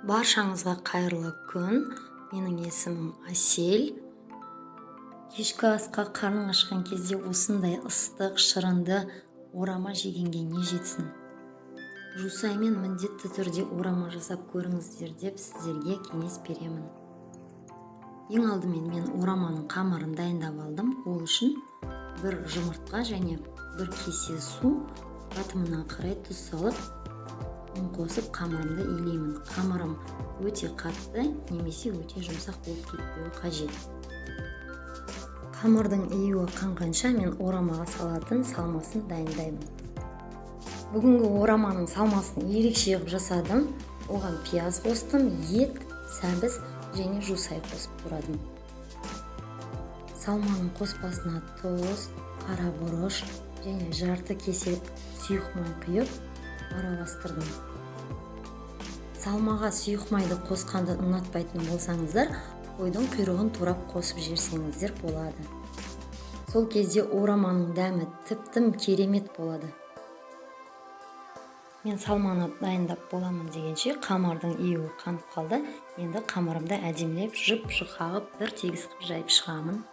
Баршаңызға қайырлы күн. Менің есімім Асель. Кешкі асқа қарның ашқан кезде осындай ыстық, шырынды орама жегенге не жетсін. Жусаймен міндетті түрде орама жасап көріңіздер деп сіздерге кеңес беремін. Ең алдымен мен ораманың қамырын дайындап алдым. Ол үшін бір жұмыртқа және бір кесе су, қатымына қарай тұз салып, ұн қосып қамырымды илеймін. Қамырым өте қатты немесе өте жұмсақ болып кетпеуі қажет. Қамырдың июі қанғанша мен орамаға салатын салмасын дайындаймын. Бүгінгі ораманың салмасын ерекше ғып жасадым. Оған пияз қостым, ет, сәбіз және жусай қосып турадым. Салманың қоспасына тұз, қара бұрыш және жарты кесе сұйық май құйып араластырдым. Салмаға сұйық майды қосқанды ұнатпайтын болсаңыздар, қойдың құйрығын турап қосып жіберсеңіздер болады. Сол кезде ораманың дәмі тіптім керемет болады. Мен салманы дайындап боламын дегенше қамырдың июі қанып қалды. Енді қамырымды әдемілеп жып-жық қағып бір тегіс қып жайып шығамын.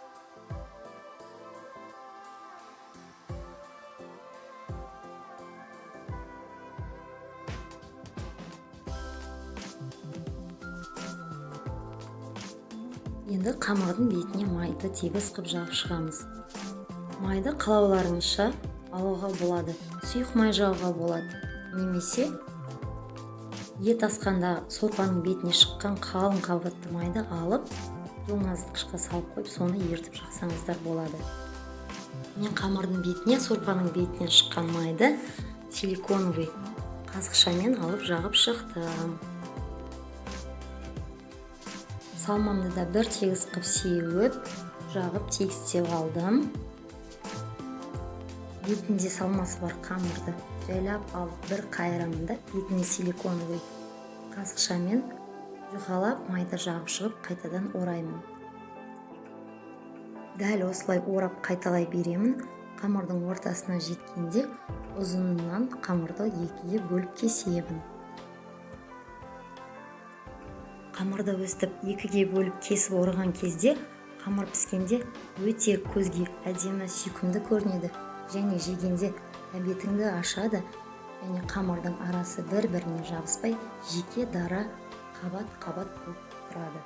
Енді қамырдың бетіне майды тегіс қып жағып шығамыз. Майды қалауларыңызша алуға болады. Сұйық май жағуға болады. Немесе ет асқанда сорпаның бетіне шыққан қалың қабатты майды алып, тоңазытқышқа салып қойып, соны ертіп жақсаңыздар болады. Мен қамырдың бетіне, сорпаның бетінен шыққан майды силиконовый қазықшамен алып жағып шықтым. Салмамды да бір тегіс қып сеуіп, жағып тегістеп алдым. Бетінде салмасы бар қамырды жайлап алып, бір қайырымында бетіне силиконовый қазықшамен жұқалап майды жағып шығып, қайтадан ораймын. Дәл осылай орап қайталай беремін. Қамырдың ортасына жеткенде ұзынынан қамырды екіге бөліп кесемін. Қамырды өстіп екіге бөліп кесіп орған кезде қамыр піскенде өте көзге әдемі сүйкімді көрінеді және жегенде тәбетіңді ашады және қамырдың арасы бір-біріне жабыспай жеке дара қабат-қабат болып тұрады.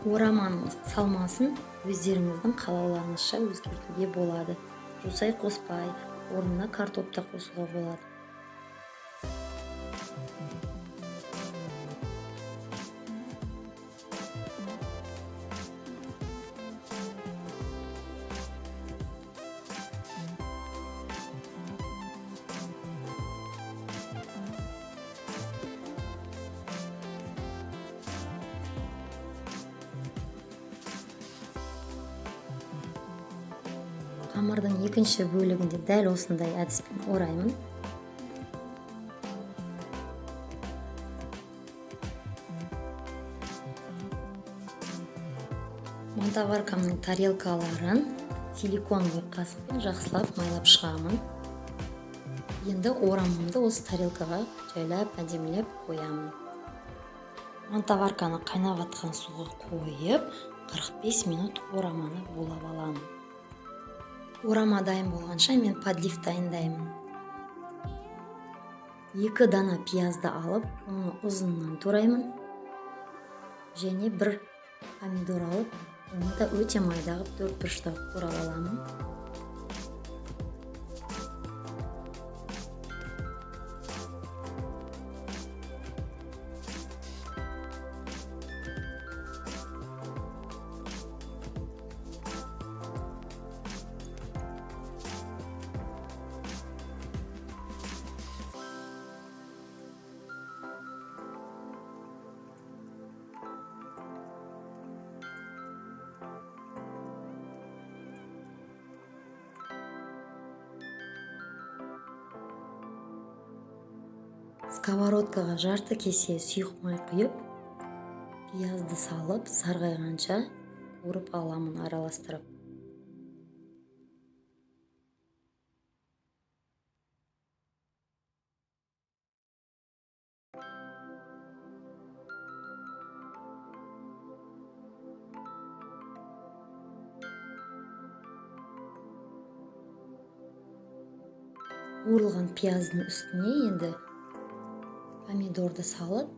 Ораманың салмасын өздеріңіздің қалауларыңызша өзгертуге болады. Жусай қоспай, орнына картоп та қосуға болады. Қамырдың екінші бөлігінде дәл осындай әдіспен ораймын. Мантаваркамның тарелкаларын силиконовый қасықпен жақсылап майлап шығамын. Енді орамамды осы тарелкаға жайлап әдемілеп қоямын. Мантаварканы қайнап жатқан суға қойып, 45 минут ораманы булап аламын. Орама дайын болғанша мен подлив дайындаймын. 2 дана пиязды алып, оны ұзынынан тураймын. Және бір помидор алып, оны да өте майдағып 4 бұрыштап турап аламын. Сковородкаға жарты кесе сұйық май құйып, пиязды салып, сарғайғанша қуырып аламын араластырып. қуырылған пияздың үстіне енді помидорды салып,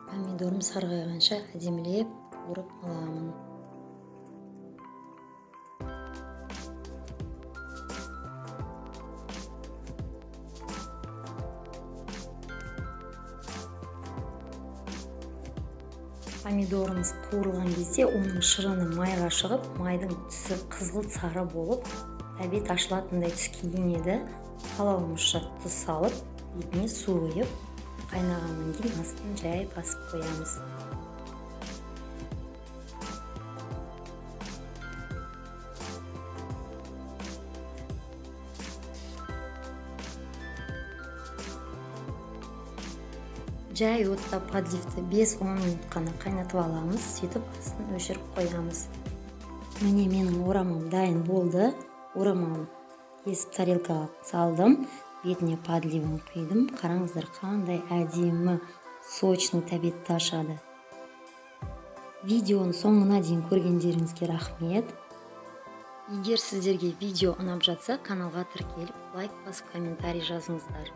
помидорым сарғайғанша әдемілеп қуырып аламын. Помидорымыз қуырылған кезде оның шырыны майға шығып, майдың түсі қызғылт сары болып, тәбет ашылатындай түске енеді. Қалауымызша тұз салып, бетіне су құйып, қайнағаннан кейін астын жай басып қоямыз. Жай отта подливті 5-10 минут қана қайнатып аламыз, сөйтіп астын өшіріп қоямыз. Міне менің орамам дайын болды. Орамам кесіп тарелкаға салдым, бетіне подливын құйдым. Қараңыздар, қандай әдемі, сочный тәбетті ашады. Видеоны соңына дейін көргендеріңізге рахмет. Егер сіздерге видео ұнап жатса, каналға тіркеліп, лайк басып, комментарий жазыңыздар.